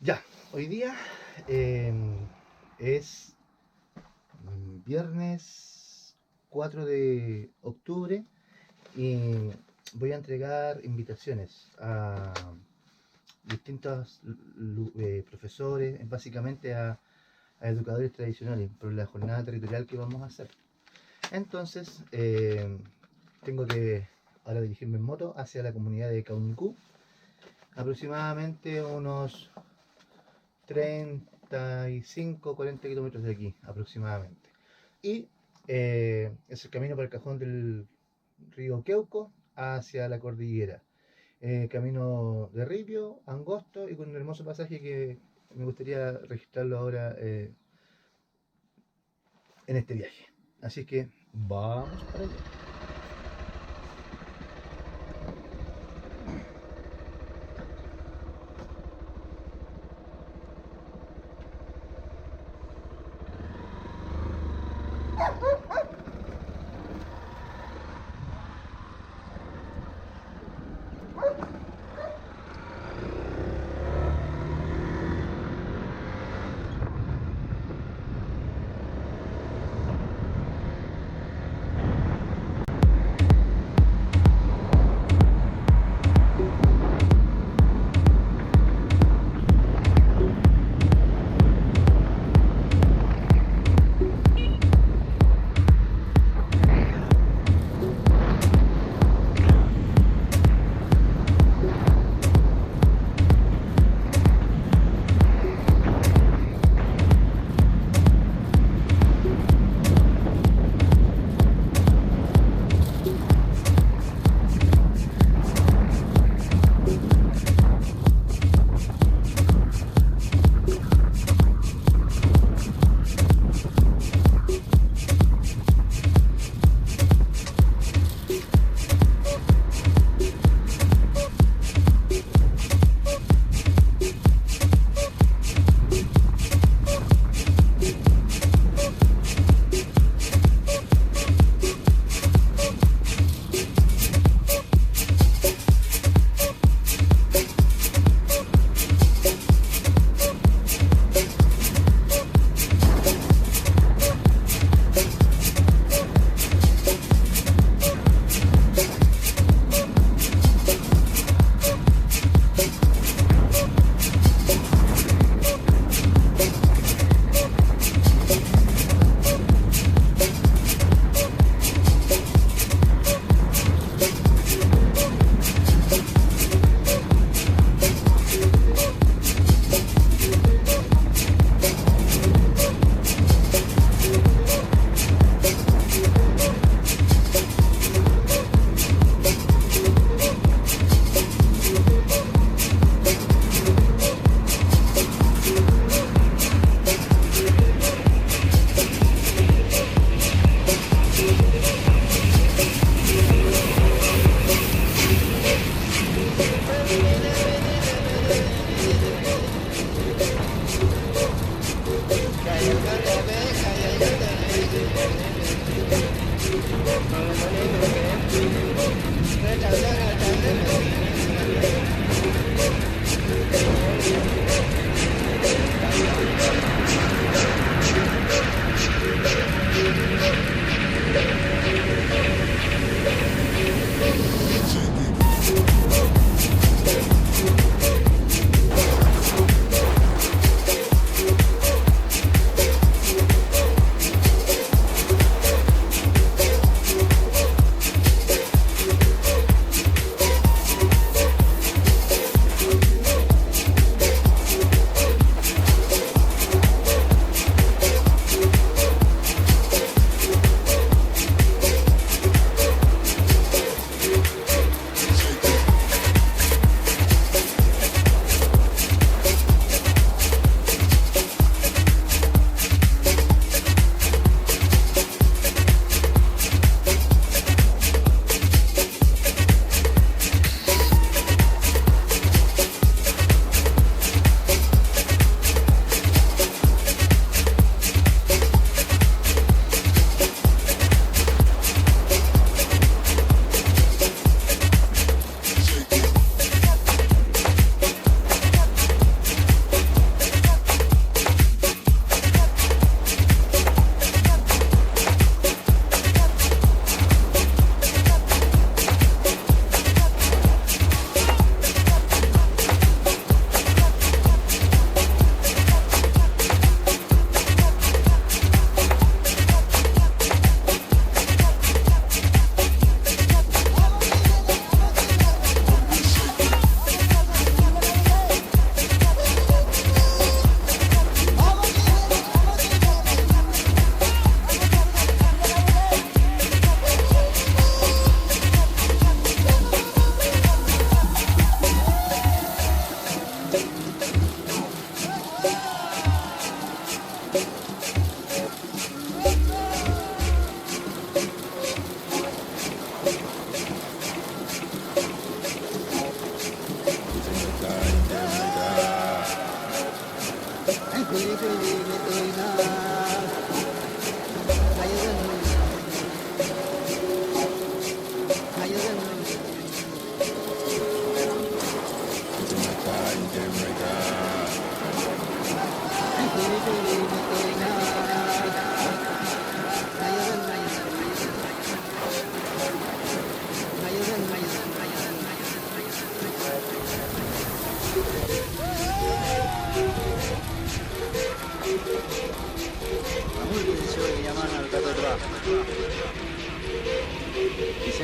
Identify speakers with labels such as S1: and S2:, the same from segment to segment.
S1: Ya, hoy día es viernes 4 de octubre y voy a entregar invitaciones a distintos profesores, básicamente a educadores tradicionales, por la jornada territorial que vamos a hacer. Entonces, tengo que ahora dirigirme en moto hacia la comunidad de Cauñicu, aproximadamente unos 35-40 kilómetros de aquí aproximadamente. Y es el camino por el cajón del río Queuco hacia la cordillera. Camino de ripio, angosto y con un hermoso pasaje que me gustaría registrarlo ahora en este viaje. Así que vamos para allá.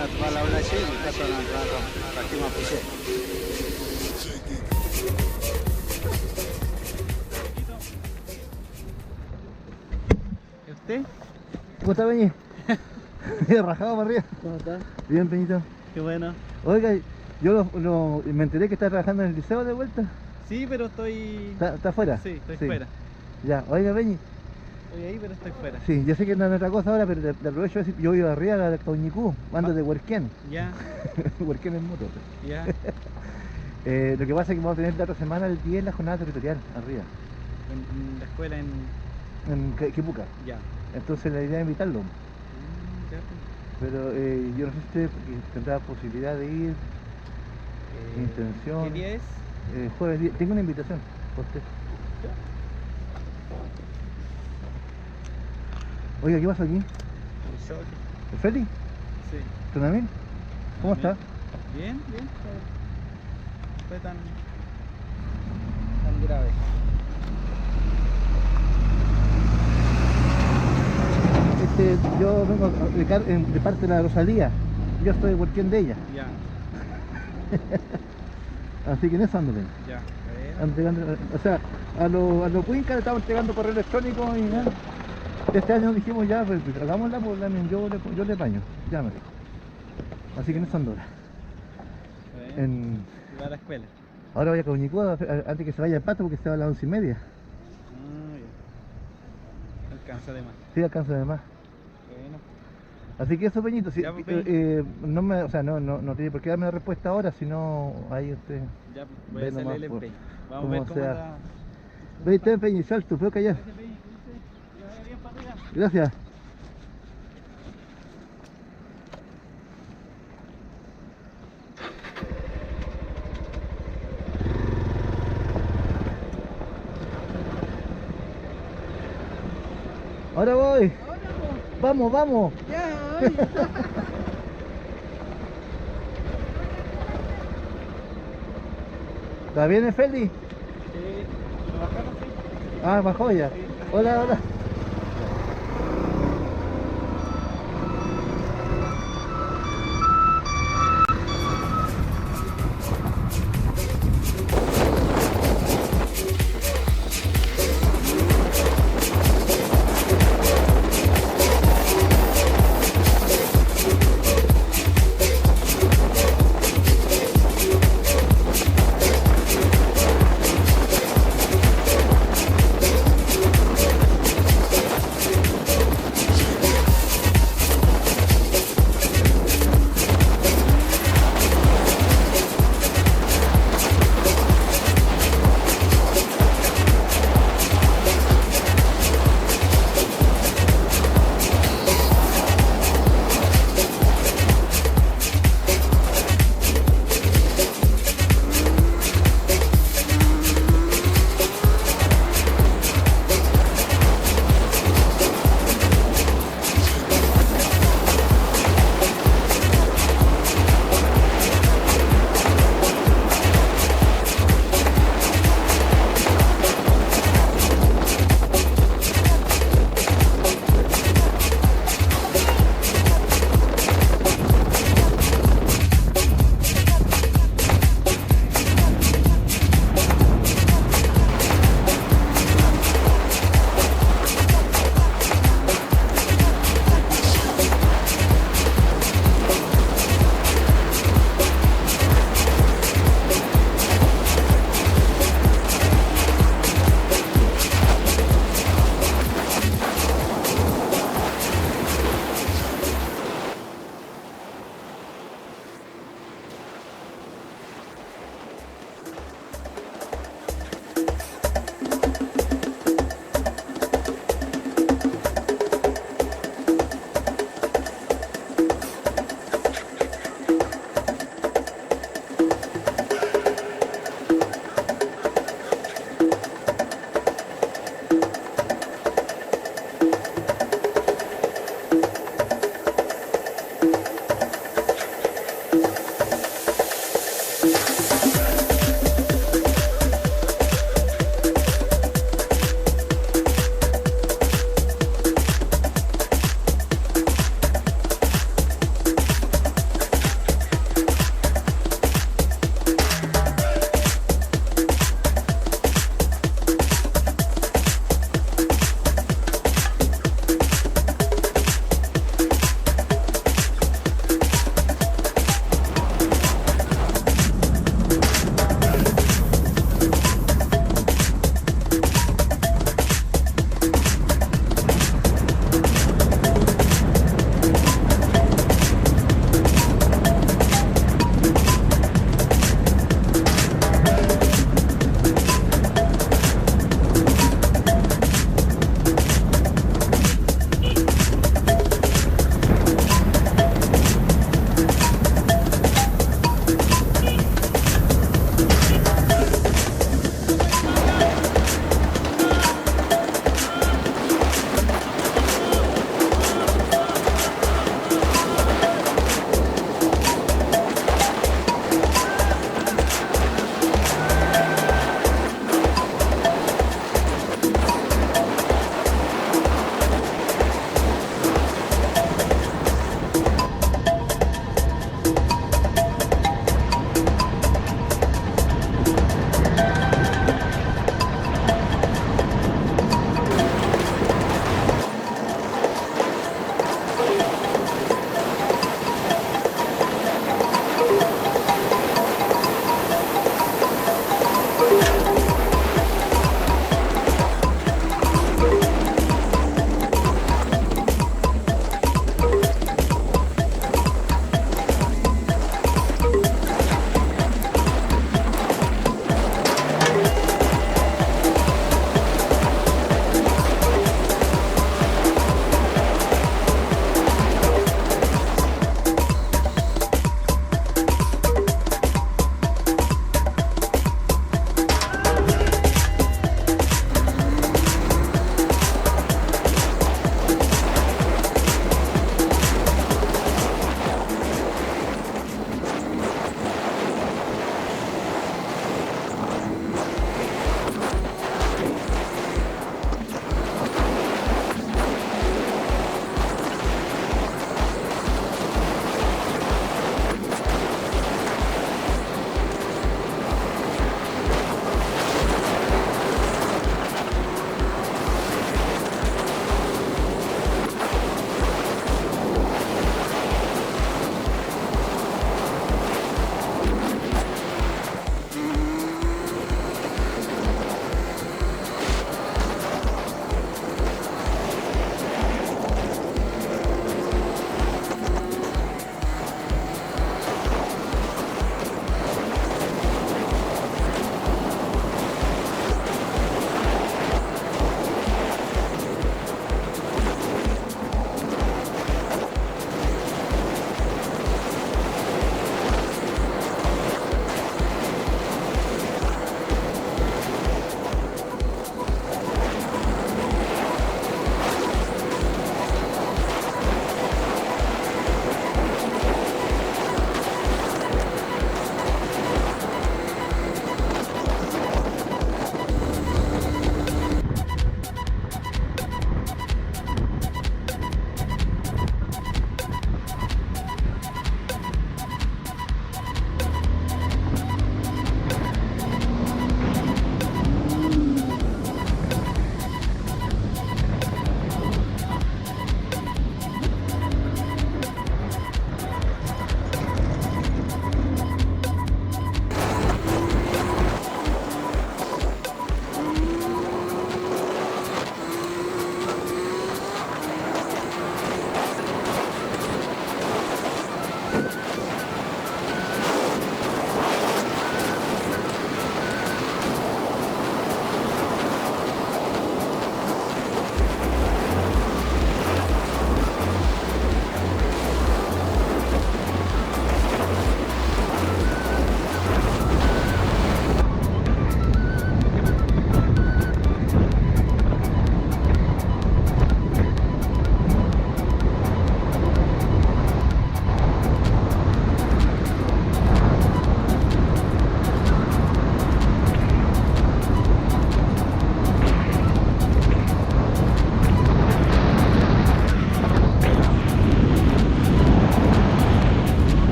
S2: Mira, toda la habla chile, está toda la aquí mapuche. ¿Y usted?
S1: ¿Cómo está, Peñi? Rajado para arriba.
S2: ¿Cómo está?
S1: Bien, Peñito.
S2: Qué bueno.
S1: Oiga, yo me enteré que está trabajando en el liceo de vuelta.
S2: Sí, pero estoy...
S1: ¿Está afuera?
S2: Sí, estoy fuera.
S1: Ya, oiga, Peñi.
S2: Estoy ahí, pero estoy fuera.
S1: Sí, yo sé que no es otra cosa ahora, pero te aprovecho de decir, yo vivo arriba de Cauñicu, ando de Werken.
S2: Ya.
S1: Werken en moto.
S2: Ya.
S1: Lo que pasa es que vamos a tener la otra semana el 10 la jornada territorial, arriba.
S2: En la escuela
S1: En Quipuca.
S2: Ya.
S1: Entonces la idea es invitarlo.
S2: Ya.
S1: Pero yo no sé si usted tendrá posibilidad de ir, intención.
S2: ¿Qué día es?
S1: Jueves, tengo una invitación por usted. Oiga, ¿qué pasa aquí?
S2: El shock.
S1: ¿El Feli?
S2: Sí.
S1: ¿Tú también? ¿Cómo está?
S2: Bien, bien. No fue tan grave.
S1: Yo vengo de parte de la Rosalía. Yo estoy cualquier de ella.
S2: Ya.
S1: Así que en eso ando bien.
S2: Ya.
S1: Entregando, o sea, a los Cuincas le estamos entregando correo electrónico y nada. Este año dijimos ya, pues hagámosla, pues yo le paño, llámale. Así que en eso ando ahora.
S2: Va a la escuela.
S1: Ahora voy a Cauñicu antes que se vaya el pato porque se va a las 11:30.
S2: Ya. Alcanza de más.
S1: Sí, alcanza de más.
S2: Bueno.
S1: Así que eso, Peñito, si,
S2: Ya, pues,
S1: no tiene por qué darme la respuesta ahora, sino ahí usted
S2: Ya, voy a
S1: ve
S2: hacerle
S1: nomás,
S2: el
S1: pues,
S2: empeño. Vamos a
S1: como
S2: ver cómo
S1: sea.
S2: está.
S1: Ve, ten, Peñi, salto, puedo callar. Gracias. Ahora voy. Vamos, vamos.
S2: Ya, voy.
S1: ¿Está bien, Feli?
S2: Sí. ¿Lo bajaron, sí?
S1: Ah, bajó ya.
S2: Sí.
S1: Hola, hola.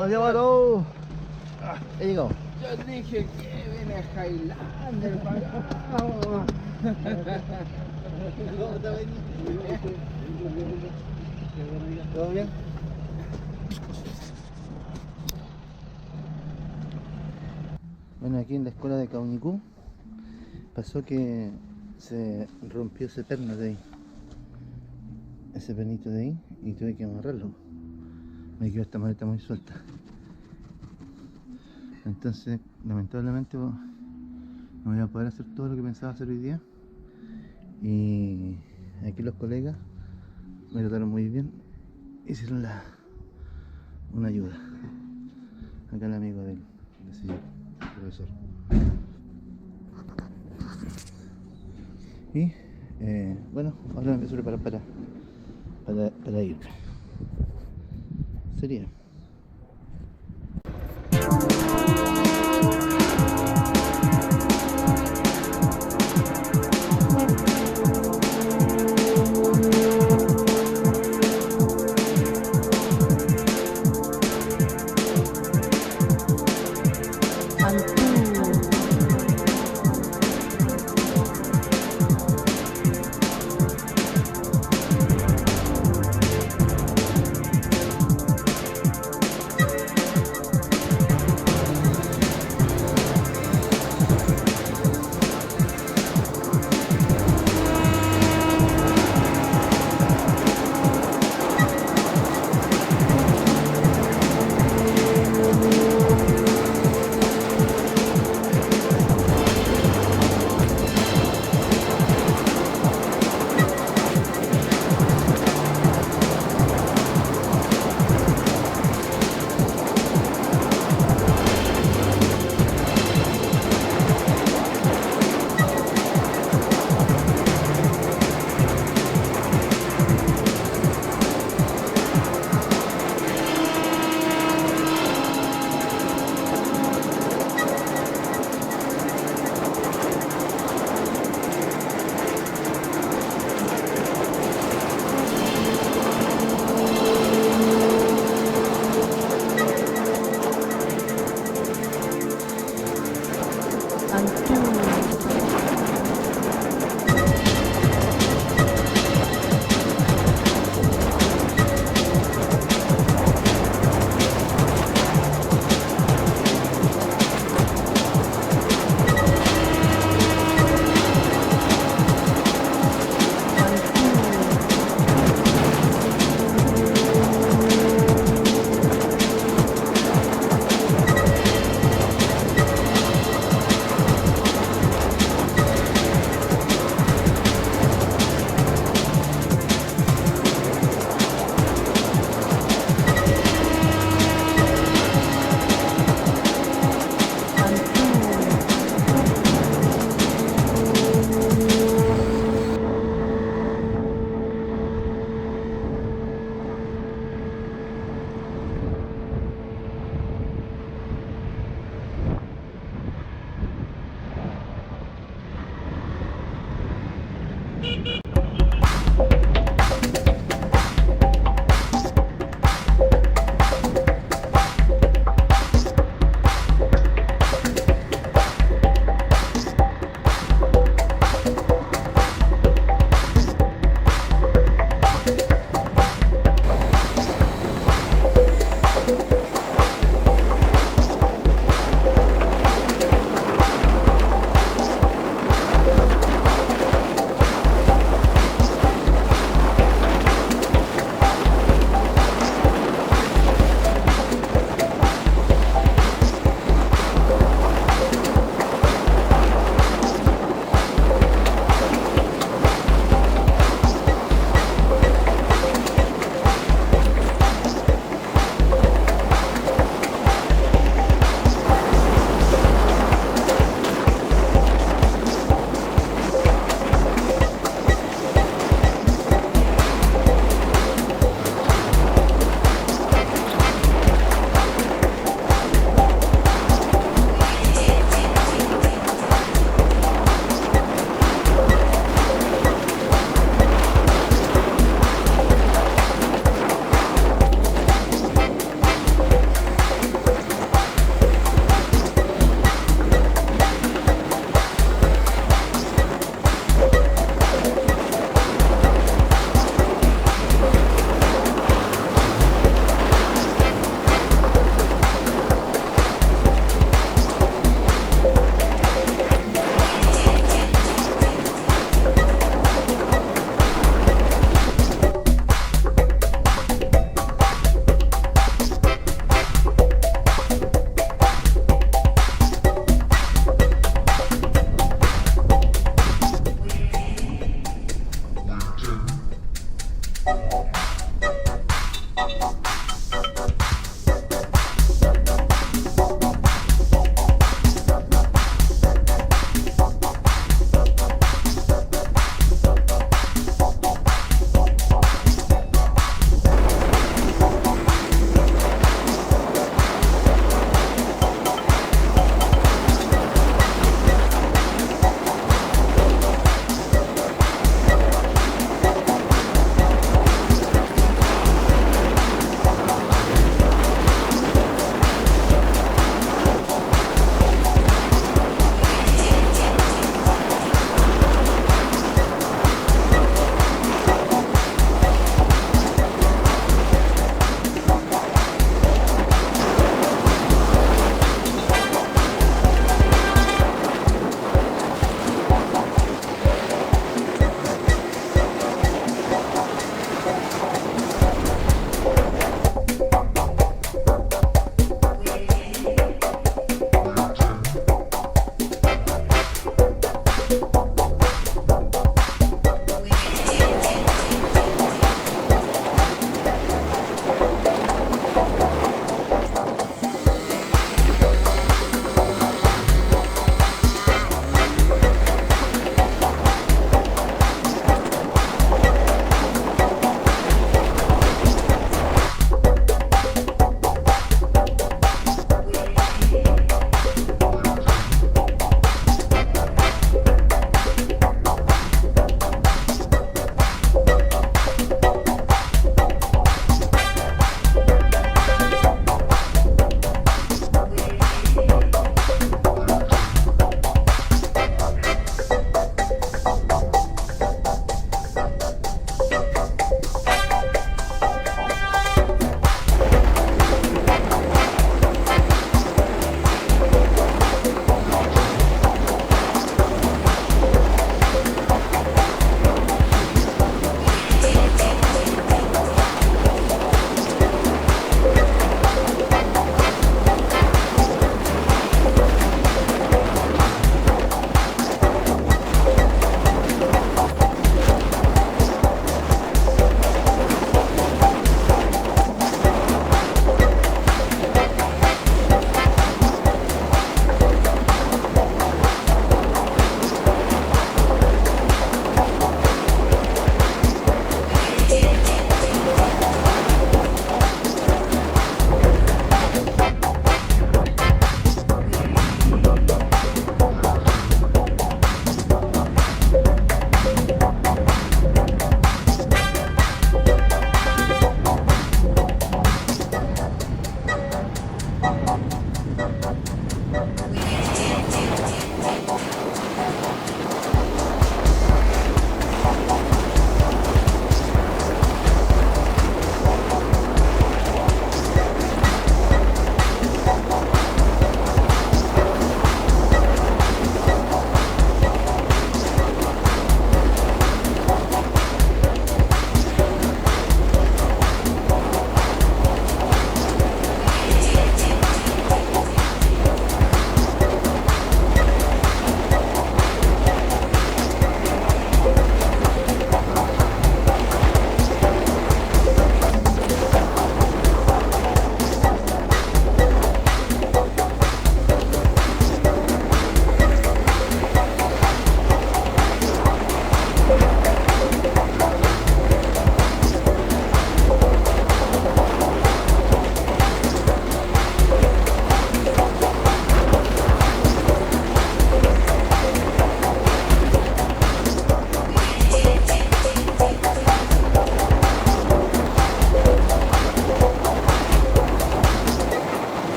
S1: Nos llevaron. He llegado.
S2: Yo dije que viene Highlander para acá.
S1: ¿Todo bien? Bueno, aquí en la escuela de Cauñicu pasó que se rompió ese perno de ahí, ese pernito de ahí, y tuve que amarrarlo. Me quedó esta maleta muy suelta, entonces lamentablemente no voy a poder hacer todo lo que pensaba hacer hoy día. Y aquí los colegas me trataron muy bien, hicieron una ayuda. Acá el amigo del señor profesor. Y bueno, ahora me empiezo a preparar para ir. Sería.
S2: Octubre.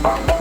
S1: Chao.